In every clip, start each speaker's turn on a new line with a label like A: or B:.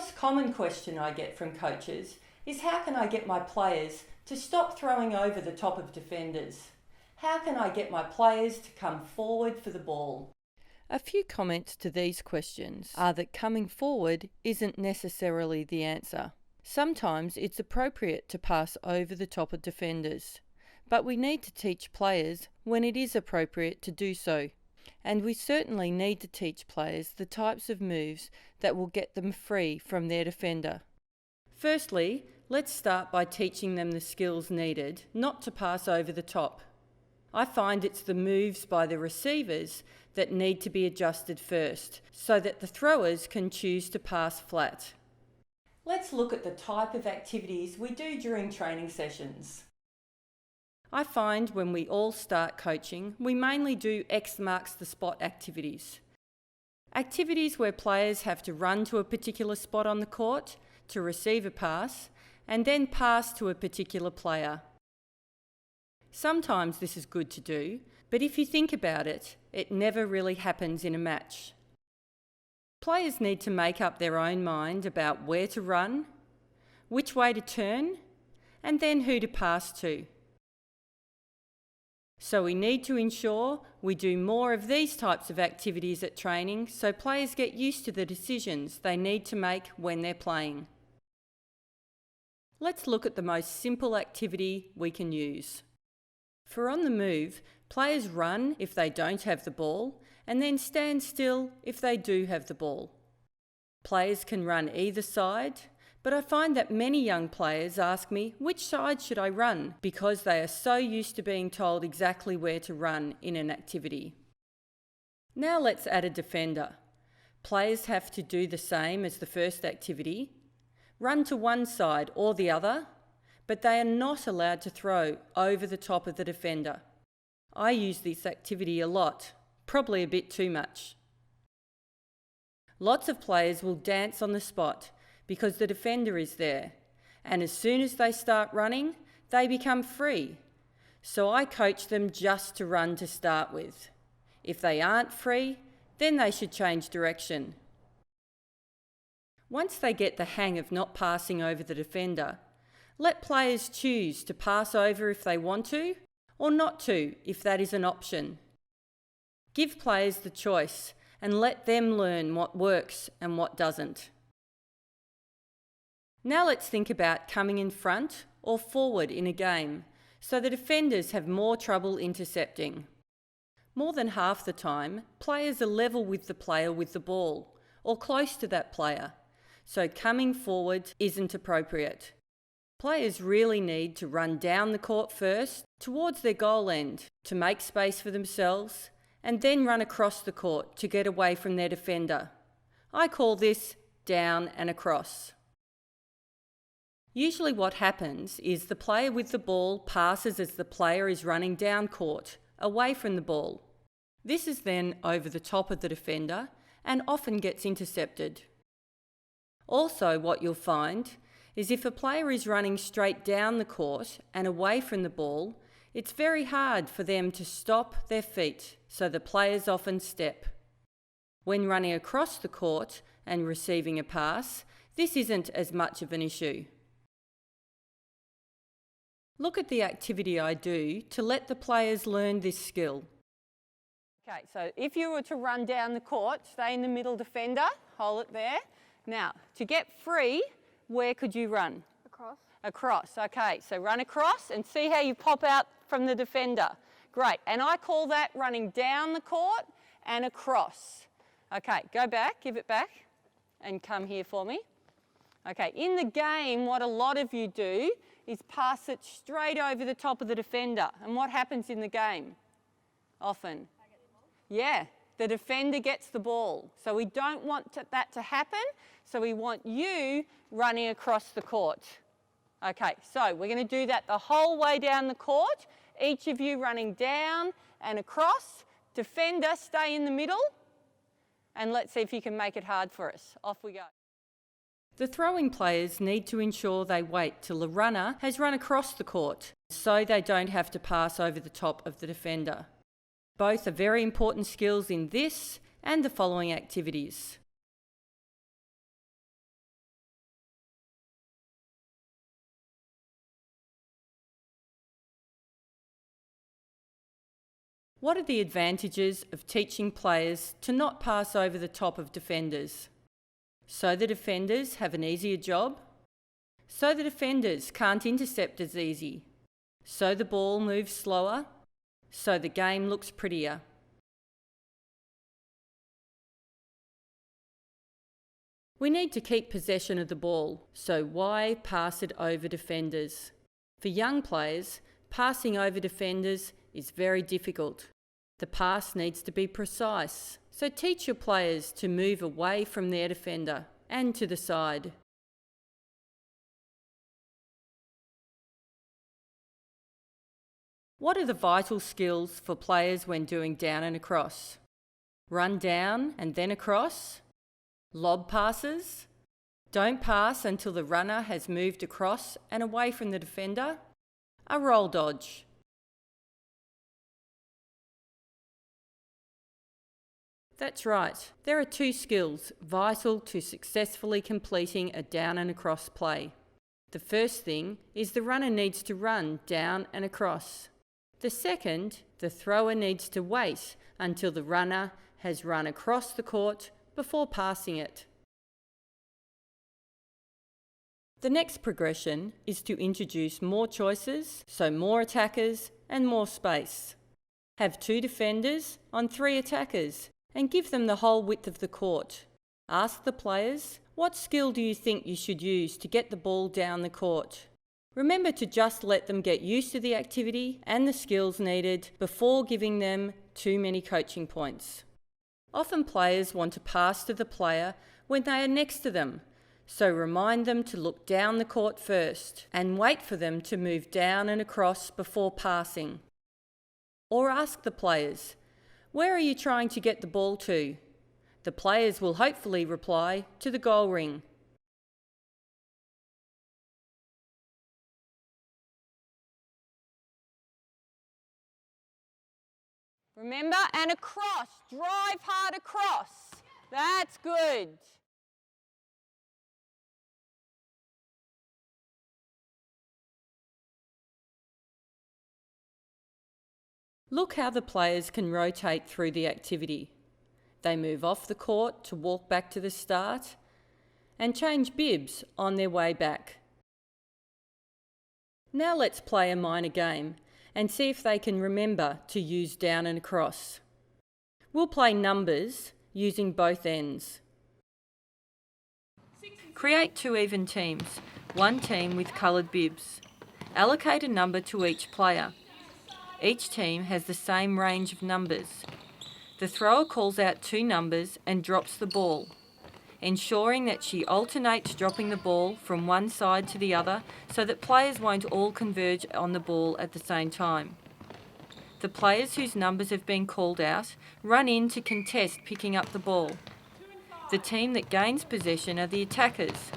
A: most common question I get from coaches is how can I get my players to stop throwing over the top of defenders? How can I get my players to come forward for the ball? A few comments to these questions are that coming forward isn't necessarily the answer. Sometimes it's appropriate to pass over the top of defenders, but we need to teach players when it is appropriate to do so. And we certainly need to teach players the types of moves that will get them free from their defender. Firstly, let's start by teaching them the skills needed not to pass over the top. I find it's the moves by the receivers that need to be adjusted first, so that the throwers can choose to pass flat. Let's look at the type of activities we do during training sessions. I find when we all start coaching, we mainly do X marks the spot activities. Activities where players have to run to a particular spot on the court to receive a pass, and then pass to a particular player. Sometimes this is good to do, but if you think about it, it never really happens in a match. Players need to make up their own mind about where to run, which way to turn, and then who to pass to. So we need to ensure we do more of these types of activities at training so players get used to the decisions they need to make when they're playing. Let's look at the most simple activity we can use. For on the move, players run if they don't have the ball and then stand still if they do have the ball. Players can run either side, but I find that many young players ask me which side should I run because they are so used to being told exactly where to run in an activity. Now let's add a defender. Players have to do the same as the first activity, run to one side or the other, but they are not allowed to throw over the top of the defender. I use this activity a lot, probably a bit too much. Lots of players will dance on the spot because the defender is there, and as soon as they start running, they become free. So I coach them just to run to start with. If they aren't free, then they should change direction. Once they get the hang of not passing over the defender, let players choose to pass over if they want to, or not to if that is an option. Give players the choice and let them learn what works and what doesn't. Now let's think about coming in front or forward in a game, so the defenders have more trouble intercepting. More than half the time, players are level with the player with the ball, or close to that player, so coming forward isn't appropriate. Players really need to run down the court first, towards their goal end, to make space for themselves, and then run across the court to get away from their defender. I call this down and across. Usually what happens is the player with the ball passes as the player is running down court, away from the ball. This is then over the top of the defender and often gets intercepted. Also, what you'll find is if a player is running straight down the court and away from the ball, it's very hard for them to stop their feet, so the players often step. When running across the court and receiving a pass, this isn't as much of an issue. Look at the activity I do to let the players learn this skill. Okay, so if you were to run down the court, stay in the middle defender, hold it there. Now, to get free, where could you run?
B: Across.
A: Across, okay. So run across and see how you pop out from the defender. Great, and I call that running down the court and across. Okay, go back, give it back, and come here for me. Okay, in the game, what a lot of you do is pass it straight over the top of the defender. And what happens in the game? Often. Yeah, the defender gets the ball. So we don't want that to happen. So we want you running across the court. Okay, so we're going to do that the whole way down the court. Each of you running down and across. Defender, stay in the middle. And let's see if you can make it hard for us. Off we go. The throwing players need to ensure they wait till the runner has run across the court, so they don't have to pass over the top of the defender. Both are very important skills in this and the following activities. What are the advantages of teaching players to not pass over the top of defenders? So the defenders have an easier job? So the defenders can't intercept as easy? So the ball moves slower? So the game looks prettier? We need to keep possession of the ball, so why pass it over defenders? For young players, passing over defenders is very difficult. The pass needs to be precise, so teach your players to move away from their defender and to the side. What are the vital skills for players when doing down and across? Run down and then across? Lob passes? Don't pass until the runner has moved across and away from the defender? A roll dodge. That's right. There are two skills vital to successfully completing a down and across play. The first thing is the runner needs to run down and across. The second, the thrower needs to wait until the runner has run across the court before passing it. The next progression is to introduce more choices, so more attackers and more space. Have 2 defenders on 3 attackers and give them the whole width of the court. Ask the players, what skill do you think you should use to get the ball down the court? Remember to just let them get used to the activity and the skills needed before giving them too many coaching points. Often players want to pass to the player when they are next to them, so remind them to look down the court first and wait for them to move down and across before passing. Or ask the players, where are you trying to get the ball to? The players will hopefully reply, to the goal ring.
B: Remember, and across. Drive hard across. That's good.
A: Look how the players can rotate through the activity. They move off the court to walk back to the start and change bibs on their way back. Now let's play a minor game and see if they can remember to use down and across. We'll play numbers using both ends. Create 2 even teams, 1 team with coloured bibs. Allocate a number to each player. Each team has the same range of numbers. The thrower calls out 2 numbers and drops the ball, ensuring that she alternates dropping the ball from one side to the other so that players won't all converge on the ball at the same time. The players whose numbers have been called out run in to contest picking up the ball. The team that gains possession are the attackers,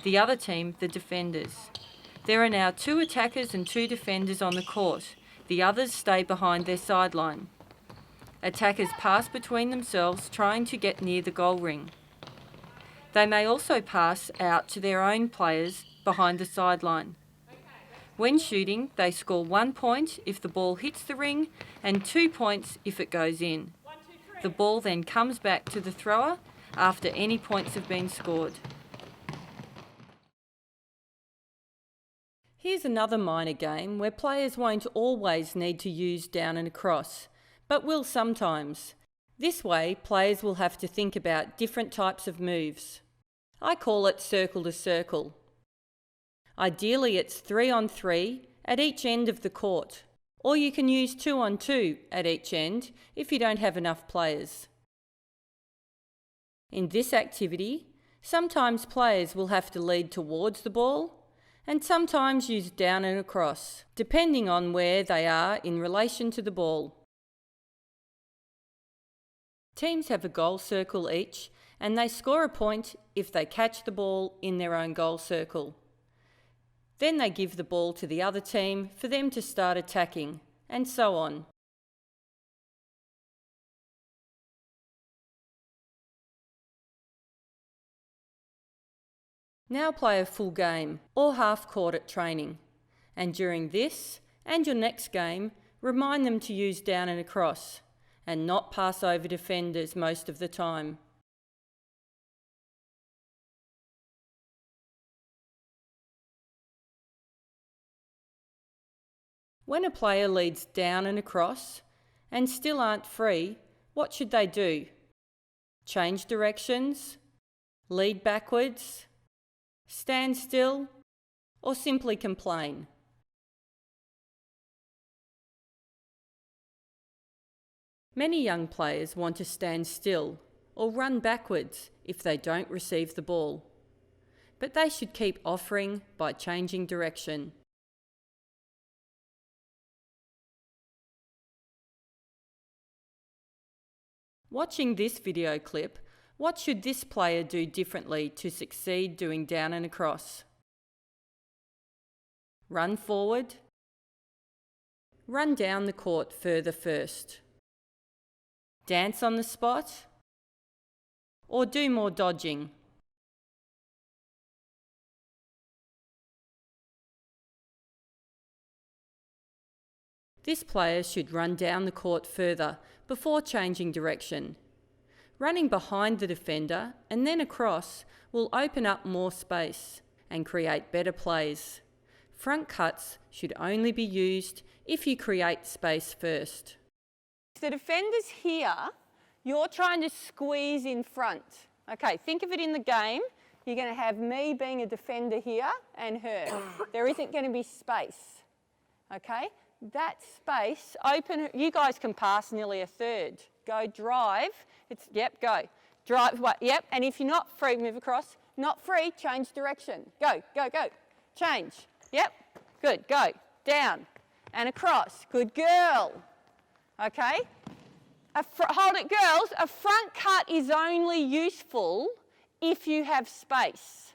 A: the other team the defenders. There are now 2 attackers and 2 defenders on the court. The others stay behind their sideline. Attackers pass between themselves trying to get near the goal ring. They may also pass out to their own players behind the sideline. When shooting, they score 1 point if the ball hits the ring and 2 points if it goes in. The ball then comes back to the thrower after any points have been scored. Here's another minor game where players won't always need to use down and across, but will sometimes. This way, players will have to think about different types of moves. I call it circle to circle. Ideally, it's 3 on 3 at each end of the court, or you can use 2 on 2 at each end if you don't have enough players. In this activity, sometimes players will have to lead towards the ball and sometimes use down and across, depending on where they are in relation to the ball. Teams have a goal circle each, and they score a point if they catch the ball in their own goal circle. Then they give the ball to the other team for them to start attacking, and so on. Now play a full game or half court at training, and during this and your next game, Remind them to use down and across and not pass over defenders most of the time. When a player leads down and across and still aren't free, what should they do? Change directions, lead backwards, stand still, or simply complain? Many young players want to stand still or run backwards if they don't receive the ball, but they should keep offering by changing direction. Watching this video clip, what should this player do differently to succeed doing down and across? Run forward. Run down the court further first. Dance on the spot. Or do more dodging. This player should run down the court further before changing direction. Running behind the defender and then across will open up more space and create better plays. Front cuts should only be used if you create space first.
B: The defender's here, you're trying to squeeze in front. Okay, think of it in the game. You're going to have me being a defender here and her. There isn't going to be space. Okay? That space, open, you guys can pass nearly a third. Go drive, yep, go. Drive, what, yep, and if you're not free, move across. Not free, change direction. Go, go, go. Change, yep, good, go. Down and across, good girl. Okay? Hold it, girls. A front cut is only useful if you have space.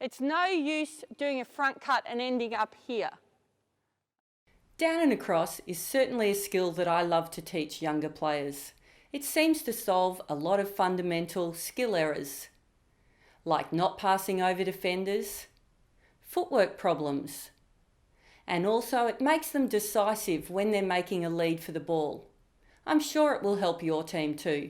B: It's no use doing a front cut and ending up here.
A: Down and across is certainly a skill that I love to teach younger players. It seems to solve a lot of fundamental skill errors, like not passing over defenders, footwork problems, and also it makes them decisive when they're making a lead for the ball. I'm sure it will help your team too.